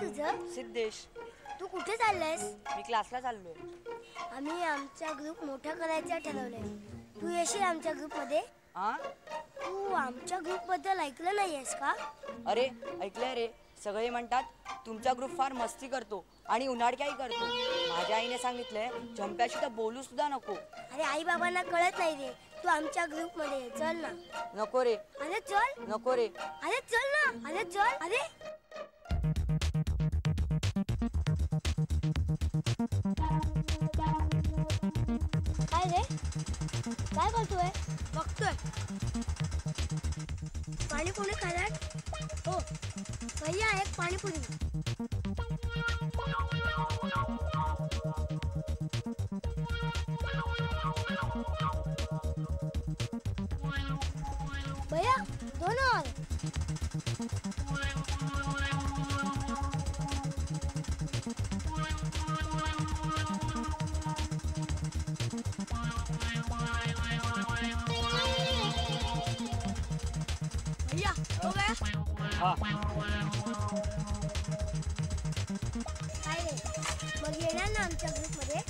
तुझं? सिद्धेश. तू कुठे चाललायस? मी क्लासला चाललोय. आम्ही आमचा ग्रुप मोठा करायचा ठरवलंय. तू येशील आमच्या ग्रुप मध्ये? हा? तू आमच्या ग्रुप बद्दल ऐकलं नाहीयेस का? अरे ऐकलंय रे. सगळे म्हणतात तुमचा ग्रुप फार मस्ती करतो आणि उन्हाळक्याही करतो. माझ्या आईने सांगितलंय झंप्याशी तर बोलू सुद्धा नको. अरे आई बाबांना कळत नाही रे. तू आमच्या ग्रुप मध्ये चल ना. नको रे. अरे चल. नको रे. अरे चल ना. अरे चल. अरे काय रे? काय करतोय? बघतोय. पाणीपुरी खाणार? हो भैया एक पाणीपुरी. भैया दोन और. भैया हो गया? हा. काय रे मग येणार ना आमच्या ग्रुप मध्ये?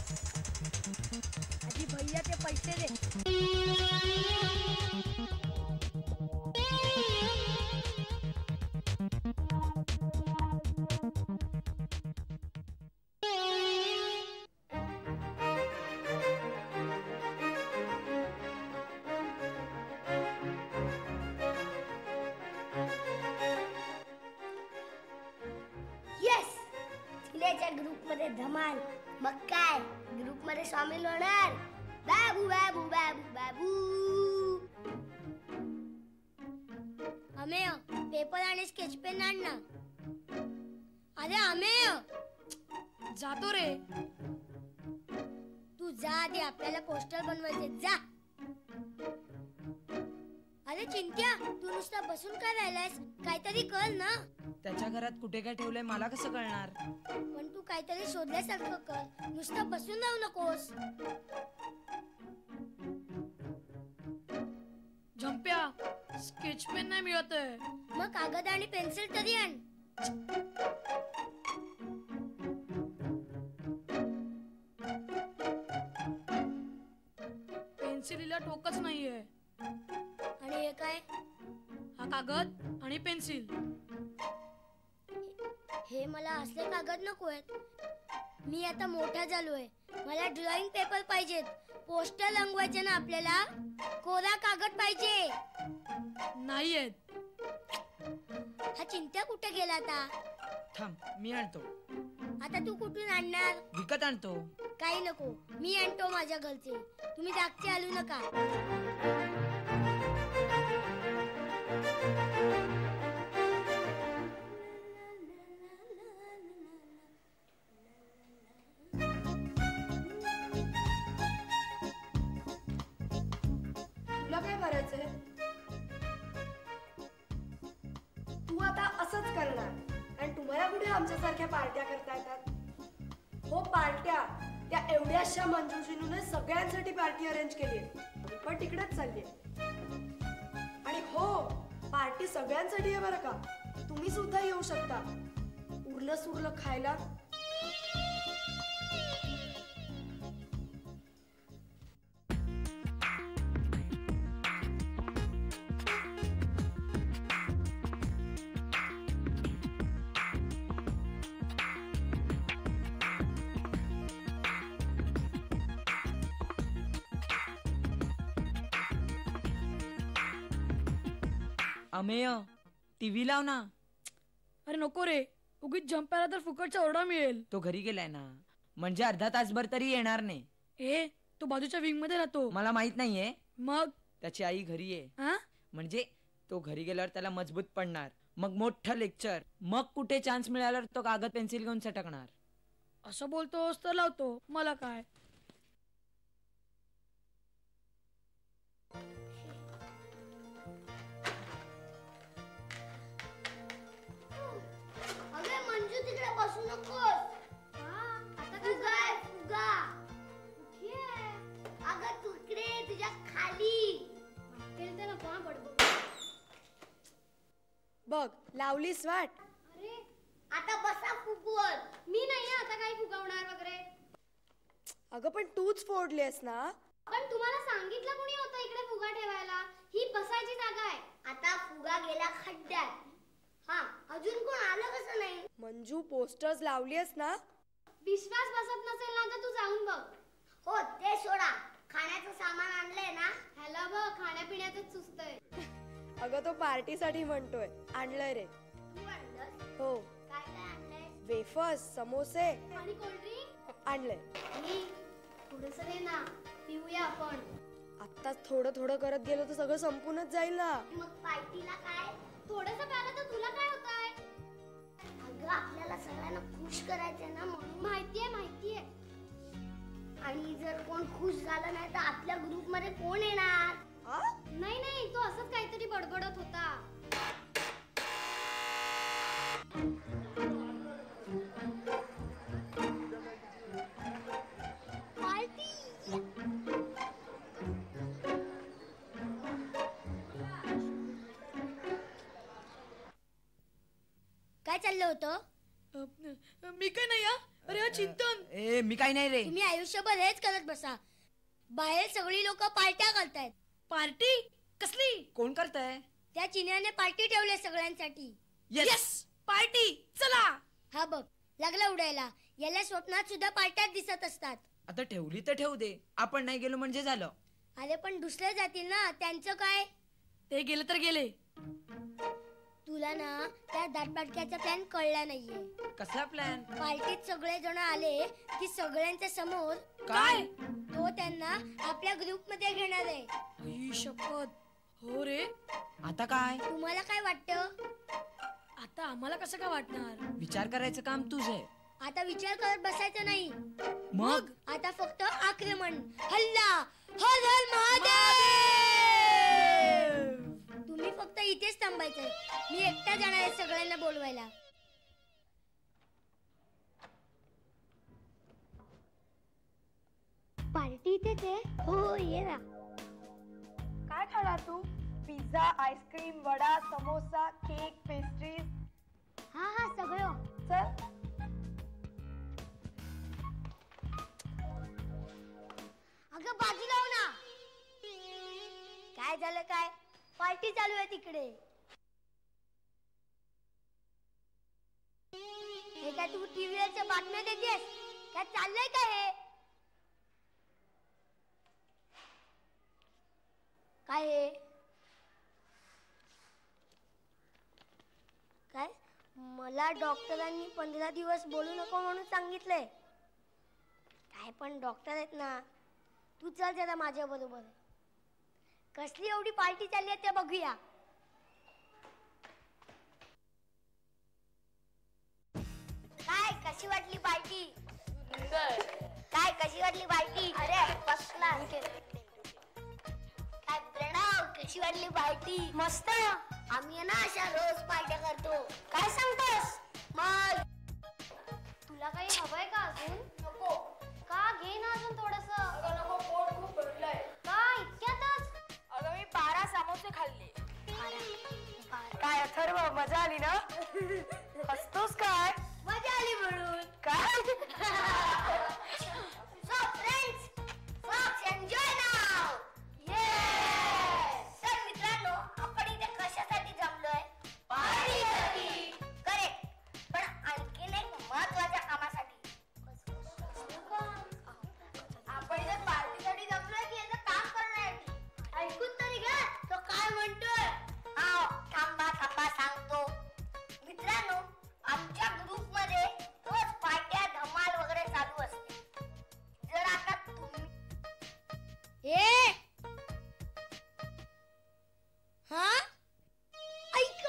आधी भैया ते पैसे दे. ग्रुप मध्ये धमाल. मग काय ग्रुप मध्ये सामील होणार. बाबू बाबू बाबू बाबू. अमेय पेपर आणि स्केच पेन आण ना. अरे अमेय जातो रे. तू जा आधी आपल्याला पोस्टर बनवायचे. जा. अरे चिंट्या तू नुसता बसून काय राहिलायस? काहीतरी कर ना. त्याच्या घरात कुठे काय ठेवलंय मला कसं कळणार? पण तू काहीतरी शोधल्यासारखं कर. नुसता बसून राहू नकोस. झंप्या स्केच पेन नाही मिळत आहे. मग कागद आणि पेन्सिल तरी आण. पेन्सिलीला टोकच नाहीये. आणि हे काय? हा कागद आणि पेन्सिल. हे मला असले कागद नकोयत. मी आता मोठा झालोय. मला ड्रॉइंग पेपर पाहिजेत. पोस्टर रंगवायचे ना आपल्याला. कोरा कागद पाहिजे. नाहीयेत. हा चिंट्या कुठे गेला आता? थांब मी आणतो. आता तू कुठून आणणार? विकत आणतो. काही नको मी आणतो माझ्या घरचे. तुम्ही धाकटे आलू नका. तुला काय करायचंय? तू आता असंच करणार. आणि तुम्हाला कुठे आमच्यासारख्या पार्ट्या करता येतात? हो पार्ट्या त्या एवढ्याशा मंजुषीने सगळ्यांसाठी पार्टी अरेंज केली. पण तिकडेच चालली. आणि हो पार्टी सगळ्यांसाठी आहे बरं का. तुम्ही सुद्धा येऊ शकता. उरलं सुरलं खायला. अमेय टीव्ही लाव ना. अरे नको रे. उगीच झंप्याला तर फुकटचा ओरडा मिळेल. तो घरी गेलाय ना. म्हणजे अर्धा तासभर तरी येणार नाही. ए तो बाजूच्या विंग मध्ये राहतो. मला माहित नाहीये. मग त्याची आई घरी आहे. म्हणजे तो घरी गेल्यावर त्याला मजबूत पडणार. मग मोठं लेक्चर. मग कुठे चान्स मिळाल्यावर तो कागद पेन्सिल घेऊन सटकणार. असं बोलतोस तर लावतो. मला काय. अरे मंजू तिकडे बसू नकोस. आता काय फुगा? अगं तुकडे तुझ्या खाली. बघ लावलीस वाट. अरे आता बसा फुगवल. मी नाही आता काही फुगवणार वगैरे. अगं पण तूच फोडलीस ना. पण तुम्हाला सांगितलं कुणी होतं इकडे फुगा ठेवायला? ही बसायची जागा आहे. आता फुगा गेला खड्ड्यात. हा, अजून कोण आलं कसं नाही? मंजू पोस्टर्स लावलीस ना. विश्वास बसत नसेल ना तर तू जाऊन बघ. हो ते सोडा. खाण्याचं सामान आणलंय ना? ह्याला बघ खाण्यापिण्याचं सुचतंय. अगं तो पार्टीसाठी म्हणतोय. आणलंय रे. तू आणलंस? हो. काय काय आणलंय? वेफर्स, समोसे आणि कोल्ड्रिंक? आणलंय. मी थोडंसं दे ना, पिऊया आपण. आत्ताच थोडं थोडं करत गेलो तर सगळं संपूनच जाईल ना. मग पार्टीला काय? थोडंसं प्यालं तर तुला काय होतंय? अगं आपल्याला सगळ्यांना खुश करायचंय ना म्हणून. माहितीये. आणि जर कोण खुश झालं नाही तर आपल्या ग्रुप मध्ये कोण येणार? नाही तो असंच काहीतरी बडबडत होता. काय चाललं होतं? मी काय नाही हा. अरे हा चिंतन. मी काय नाही रे. तुम्ही आयुष्यभर हेच करत बसा. बाहेर सगळी लोक पार्ट्या करतायत. पार्टी कसली? कोण करताय? त्या चिन्याने पार्टी ठेवली सगळ्यांसाठी. यस पार्टी चला. हा बघ लागला उडायला. याला स्वप्नात सुद्धा पार्ट्यात दिसत असतात. आता ठेवली तर ठेवू दे. आपण नाही गेलो म्हणजे झालं. अरे पण दुसरे जातील ना, त्यांचं काय? ते गेले तर गेले. तुला ना त्या दाटपाटक्याचा प्लॅन कळला नाहीये. कसला प्लॅन? पार्टीत सगळे जण आले की सगळ्यांच्या समोर काय? तो त्यांना आपल्या ग्रुप मध्ये घेणार आहे. आई शपथ. हो रे. आता काय? तुम्हाला काय वाटतं? आता आम्हाला कसं काय वाटणार? विचार करायचं काम तुझं आहे. आता विचार करत बसायचं नाही. मग आता फक्त आक्रमण, हल्ला, हर हर महादेव. तुम्ही फक्त इथेच थांबायचंय. मी एकटा जाणार आहे सगळ्यांना बोलवायला. पार्टी इथेच आहे? हो ये ना. काय खाणार तू? Pizza, ice cream, vada, samosa, cake, pastries. हा सगळं. चल. अगं बाजू लाव ना. काय झालं काय? पार्टी चालू आहे तिकडे. हे काय तू टीव्हीवरच्या बातम्या देतेस? काय चाललंय काय हे? काय हे? काय? मला डॉक्टरांनी 15 दिवस बोलू नको म्हणून सांगितलंय. काय पण डॉक्टर आहेत ना. तू चल जरा माझ्या बरोबर. कसली एवढी पार्टी चालली आहे ते बघूया. काय कशी वाटली पार्टी? काय कशी वाटली पार्टी? अरे बसला. काय प्रणव कशी वाटली पार्टी? मस्त. आम्ही ना अशा रोज पार्ट्या करतो. काय सांगतोस? मग तुला काही हवंय का अजून? नको. का घे ना अजून थोडंसं. नको, पोट खूप भरलंय. का इतक्यातच? अगं मी 12 समोसे खाल्ले. काय अथर्व मजा आली ना? हसतोस काय? मजा आली म्हणून. काय? So friends, folks enjoy now. Yes. तर मित्रांनो, आपण इथे कशासाठी जमलोय? पार्टीसाठी. करेक्ट. पण आणखीन एक महत्त्वाच्या कामासाठी. आपण इथे पार्टीसाठी जमलोय की याचं काम करण्यासाठी? ऐकून तरी घ्या तो काय म्हणतोय. थांबा सांगतो. मित्रांनो, आमच्या ग्रुप मध्ये रोज पार्ट्या धमाल वगैरे चालू असते. जर आता तुम्ही हा ऐक.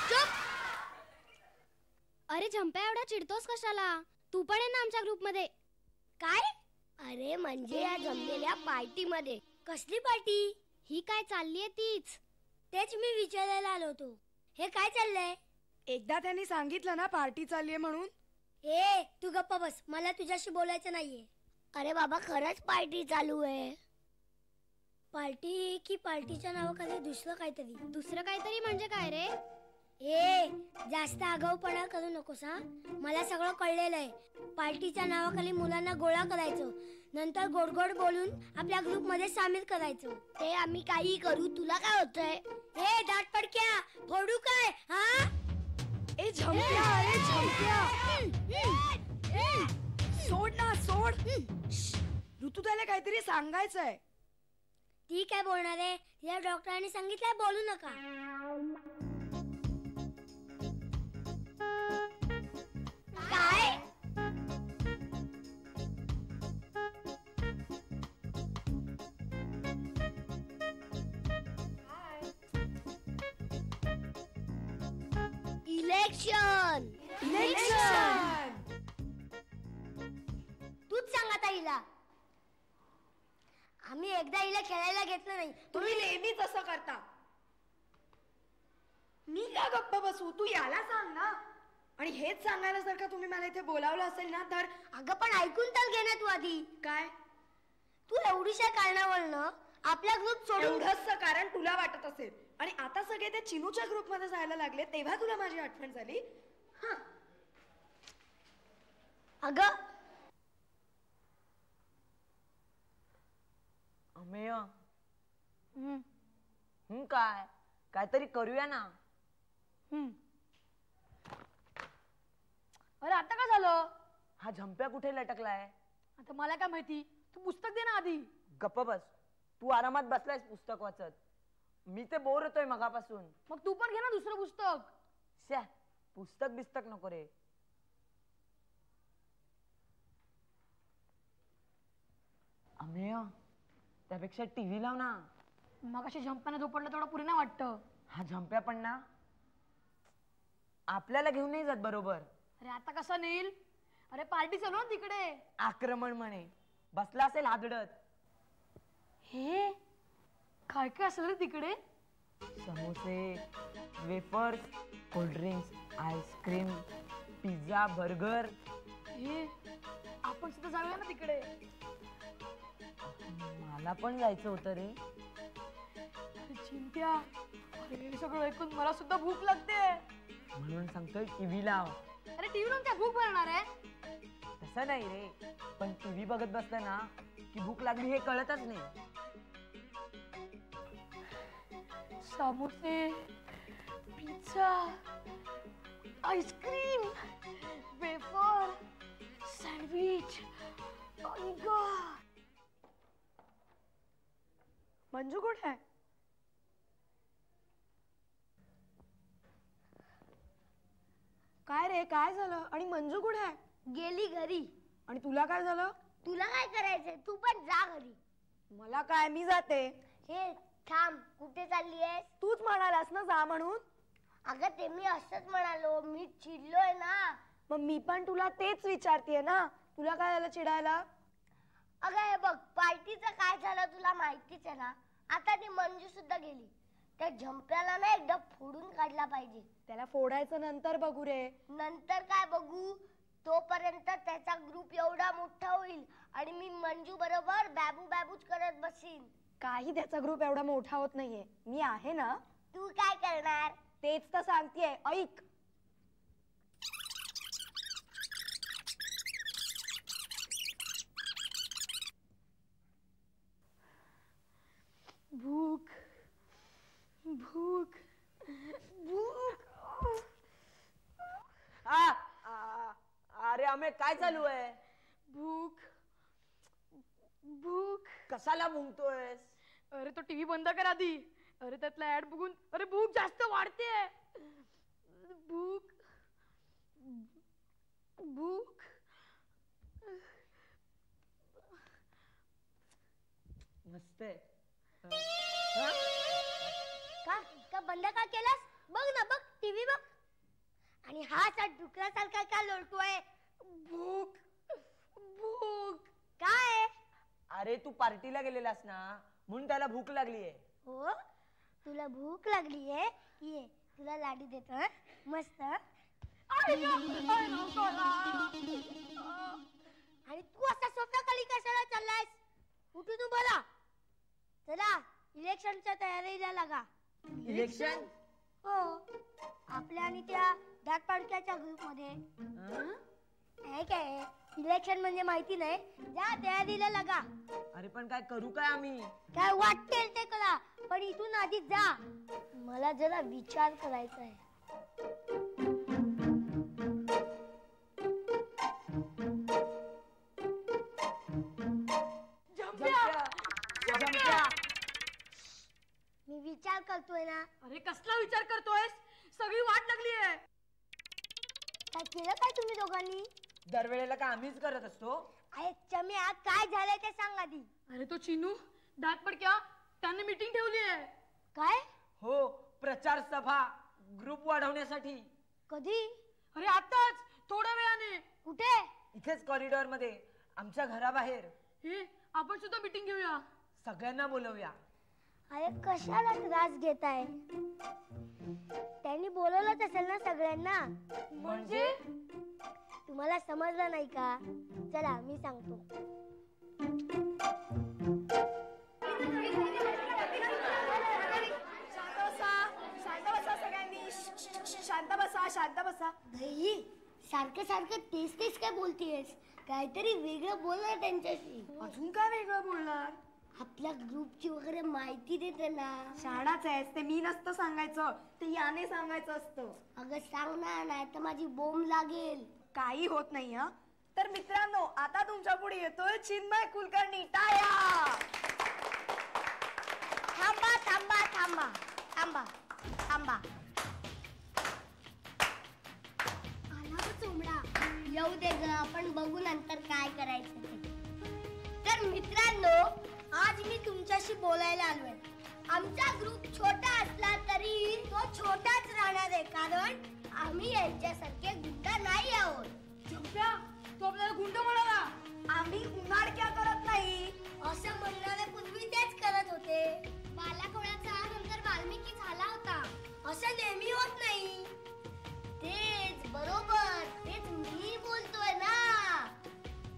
चुप. अरे झंप्या एवढा चिडतोस कशाला? तू पण आहे ना आमच्या ग्रुप मध्ये. काय? अरे म्हणजे या जमलेल्या पार्टी मध्ये. कसली पार्टी? ही काय चाललीये तीच. तेच मी विचारायला आलो होतो. हे काय चाललंय? एकदा त्यांनी सांगितलं ना पार्टी चाललीये म्हणून. तू गप्पा बस. मला तुझ्याशी बोलायचं नाहीये. अरे बाबा खरंच पार्टी चालू आहे. पार्टी की पार्टीच्या नावाखाली दुसरं काहीतरी म्हणजे काय रे? ए जास्त आगाऊपणा करू नकोस हा. मला सगळं कळलेलं आहे. पार्टीच्या नावाखाली मुलांना गोळा करायचं, नंतर गोड गोड बोलून आपल्या ग्रुप मध्ये सामील करायचं. ते आम्ही काही करू, तुला काय होतंय? ए दाट पडक्या फोडू काय हा? ए झंप्या, अरे झंप्या, सोड ना सोड. ऋतुताईला काहीतरी सांगायचंय. ती काय बोलणार आहे? या डॉक्टरांनी सांगितलंय बोलू नका. काय? इलेक्शन. तूच सांग आता हिला. आम्ही एकदा हिला खेळायला घेतलं नाही. तुम्ही नेहमीच असं करता. मी का गप्प बसू? तू याला सांग ना. आणि हेच सांगायला जर का तुम्ही मला इथे बोलावलं असेल ना तर. अगं पण ऐकून तर घे ना तू आधी. काय? तू एवढीशा कारणावरनं आपला ग्रुप सोडून. एवढंच कारण तुला वाटत असेल आणि आता सगळे ते चिनूच्या ग्रुप मध्ये जायला लागले तेव्हा तुला माझी आठवण झाली. अगं अमेय काय काहीतरी करूया ना. अरे आता काय झालं? हा झंप्या कुठे लटकलाय? आता मला काय माहिती. तू पुस्तक दे ना आधी. गप्प बस. तू आरामात बसलायस पुस्तक वाचत. मी ते बोर होतोय मगापासून. मग तू पण घे ना दुसरं पुस्तक. श्या पुस्तक बिस्तक नको रे. अमेय त्यापेक्षा टीव्ही लाव ना. मग अशी झंपाने झोपडलं तेवढं पुरे नाही वाटतं. हा झंप्या पण ना आपल्याला घेऊन नाही जात बरोबर. अरे आता कसं नेईल? अरे पार्टी चालू ना तिकडे. आक्रमण म्हणे बसला असेल हादडत. हे काय काय असेल रे तिकडे? समोसे, wafers, cold drinks, ice cream, pizza, burger. हे आपण सुद्धा जाऊया ना तिकडे. मला पण जायचं होतं रे. चिंट्या, अरे हे सगळं ऐकून मला सुद्धा भूक लागते. म्हणून सांगतोय टीव्ही लाव. अरे टीव्ही लावून काय भूक भरणार आहे? तसं नाही रे, पण टीव्ही बघत बसलं ना की भूक लागली हे कळतच नाही. समोसे, pizza, ice cream, wafer, sandwich. Manju कुठे आहे? काय रे काय झालं? आणि मंजू कुठे आहे? गेली घरी. आणि तुला काय झालं? तुला काय करायचंय? तू पण जा घरी. मला काय, मी जाते. हे थांब, कुठे चालली आहेस? तूच म्हणालास ना जा म्हणून. अगं ते मी असंच म्हणालो, मी चिडलोय ना. मग मी पण तुला तेच विचारतेय ना. तुला काय झालं चिडायला? अगं हे बघ, पार्टीचं काय झालं तुला माहितीच आहे ना. आता ती मंजू सुद्धा गेली. त्या झंप्याला ना एकदा फोडून काढला पाहिजे. त्याला फोडायचं नंतर बघू रे. नंतर काय बघू? तोपर्यंत त्याचा ग्रुप एवढा मोठा होईल आणि मी मंजू बरोबर बॅबू बॅबूच करत बसीन. काही त्याचा ग्रुप एवढा मोठा होत नाहीये. मी आहे ना. तू काय करणार? तेच तर सांगतेय, ऐक. भूक भूक भूक. अरे अमे काय चालू आहे? भूक भूक. कशाला मुंगतोयस? अरे तो टीव्ही बंद कर आधी. अरे त्यातला ऍड बघून अरे भूक जास्त वाढते. भूक भूक. मस्त आहे. का बंद का केलास? बघ ना, बघ टीव्ही बघ. आणि हा असा डुकरासारखा का लोळतोय? भूक भूक. काय? अरे तू पार्टीला गेलेलास ना म्हणून त्याला भूक लागलीये. हो, तुला भूक लागलीये? ये तुला लाडी देतो. हं? मस्त. आणि तू असा सोफ्या खाली कशाला चाललायस? उठून बोला. चला इलेक्शनच्या तयारीला लागा. इलेक्शन हो, आपल्या आणि त्या धाटपाडक्याच्या ग्रुप मध्ये. नाही काय इलेक्शन म्हणजे माहिती नाही, जा तयारीला लागा. अरे पण काय करू काय आम्ही? काय वाटेल ते करा, पण इथून आधी जा. मला जरा विचार करायचा आहे. मी विचार करतोय ना. अरे कसला विचार करतोयस? सगळी वाट लागली आहे. काय केलं काय तुम्ही दोघांनी? दरवेळेला काय आम्हीच करत असतो? अरे चम्या, काय झालंय ते सांग आधी. अरे तो चिनू दाटपडक्या त्यांनी मीटिंग ठेवली आहे. काय? हो, प्रचार सभा ग्रुप वाढवण्यासाठी. कधी? अरे आताच, थोड्या वेळाने. कुठे? इथेच कॉरिडॉर मध्ये, आमच्या घराबाहेर. हे आपण सुद्धा मीटिंग घेऊया. सगळ्यांना बोलवूया. अरे कशाला त्रास घेताय? त्यांनी बोलवलंच असेल ना सगळ्यांना. म्हणजे तुम्हाला समजलं नाही का? चला मी सांगतो. शांत बसा, शांत बसा. दही, सारखं सारखं तेच तेच काय बोलतेस? काहीतरी वेगळं बोल ना त्यांच्याशी. अजून काय वेगळं बोलणार? आपल्या ग्रुपची वगैरे माहिती देते ना. शाळाच आहेस, ते मी नसतं सांगायचं, ते याने सांगायचं असतं. अगं सांग ना, नाही तर माझी बोंब लागेल. काही होत नाही. हा तर मित्रांनो, आता तुमच्या पुढे येतोय चिन्मय कुलकर्णी. टाळ्या. थांबा थांबा थांबा थांबा थांबा. आला गं चोमडा. येऊ दे ग, आपण बघू नंतर काय करायचं ते. तर मित्रांनो, आज मी तुमच्याशी बोलायला आलोय. आमचा ग्रुप छोटा असला तरी तो छोटाच राहणार आहे, कारण आम्ही यांच्यासारखे गुंडा नाही आहोत. चंप्या, तो आपल्याला गुंड म्हणाला. आम्ही उन्हाळक्या करत नाही असं म्हणणारे पूर्वी तेच करत होते. बालाकोळ्याचा नंतर वाल्मिकी झाला होता, असं नेहमी होत नाही. तेच बरोबर, तेच मी बोलतोय ना.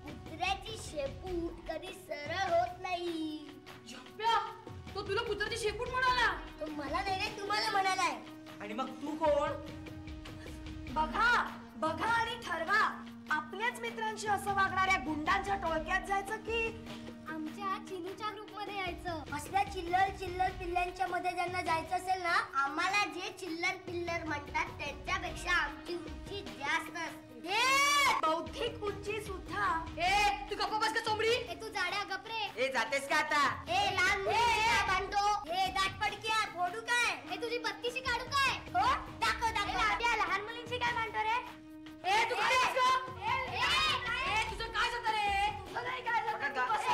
कुत्र्याची शेपूट कधी सरळ होत नाही. चंप्या, तो तुला कुत्र्याची शेपूट म्हणाला. तो मला नाही रे, तुम्हाला म्हणालाय. आणि मग तू कोण? बघा बघा आणि ठरवा. आपल्याच मित्रांशी असं वागणाऱ्या गुंडांच्या टोळक्यात जायचं की आमच्या चिनूच्या ग्रुप मध्ये यायचं? असल्या चिल्लर चिल्लर पिल्ल्यांच्या मध्ये ज्यांना जायचं असेल ना, आम्हाला जे चिल्लर पिल्लर म्हणतात त्यांच्यापेक्षा आमची उंची जास्त असते. बौद्धिक उंची सुद्धा. तू गप्पा बस का चोमडी? हे तू जाड्या गपरे. ए जातेस का आता? हे लहान बांधतो. हे दाटपडक्या फोडू काय? हे तुझी बत्तीशी काढू काय? हो दाखव दाखव. लहान मुलींची काय म्हणतो रे? तू काय आहेस गं? ए, तुझं काय जातं रे? तुझं नाही काय जातं? पकड का? तू बस.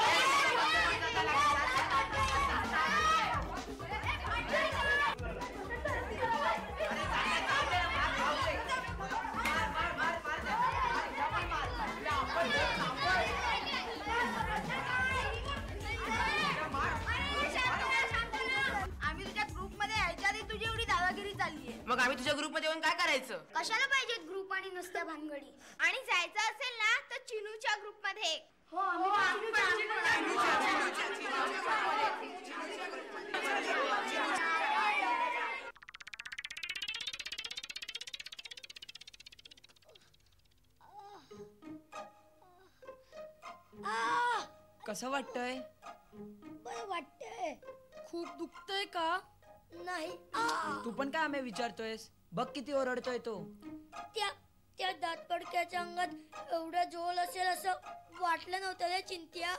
आम्ही तुझ्या ग्रुप मध्ये यायच्या आधी तुझी एवढी दादागिरी चाललीये. मग आम्ही तुझ्या ग्रुप मध्ये येऊन काय करायचं? कशाला पाहिजे ग्रुप आणि नुसत्या भानगडी? आणि जायचं असेल ना तर चिनूच्या ग्रुप मध्ये. हो, आम्ही कसं वाटतंय? बरं वाटतंय. खूप दुखतंय का? नाही. तू पण काय आम्ही विचारतोयस? बघ किती ओरडतोय तो. त्या दातपडक्याच्या अंगात एवढा झोल असेल असं वाटलं नव्हतं रे चिंत्या.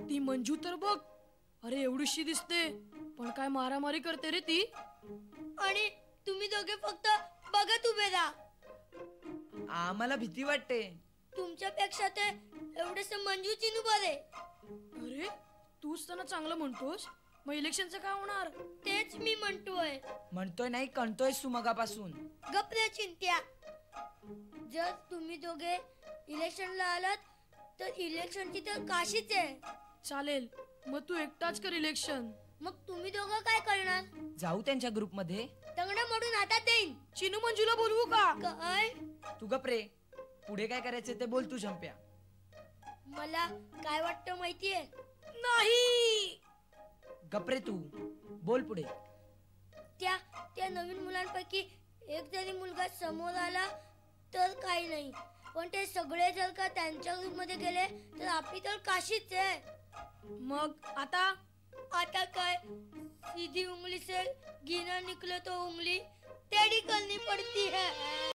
ती मंजू तर बघ, अरे एवढीशी दिसते पण काय मारामारी करते रे ती. आणि तुम्ही दोघे फक्त बघत उभे राहा. आम्हाला भीती वाटते. तुमच्यापेक्षा ते एवढेसे मंजू चिनू बरे. अरे तूच त्यांना चांगलं म्हणतोस, मग इलेक्शनचं काय होणार? तेच मी म्हणतोय. म्हणतोय नाही, कणतोयस तू मगापासून. गप रे चिंत्या. जर तुम्ही दोघे इलेक्शनला आलात तर इलेक्शनची तर काशीच आहे. चालेल, मग तू एकटाच कर इलेक्शन. मग तुम्ही दोघं काय करणार? जाऊ त्यांच्या ग्रुप मध्ये. तंगडं मोडून हातात देईन. चिनू मंजूला बोलवू का? काय? तू गप रे. पुढे काय करायचं ते बोल तू झंप्या. मला काय वाटतं माहितीये? नाही. गपरे तू बोल पुढे. त्या त्या नवीन मुलांपैकी एक जरी मुलगा समोर आला तर काही नाही, पण ते सगळे जर का त्यांच्या ग्रुपमध्ये गेले तर आपली तर काशीच आहे. मग आता काय, सीधी उंगली से गिना निकले तो उंगली टेढ़ी करनी पड़ती है.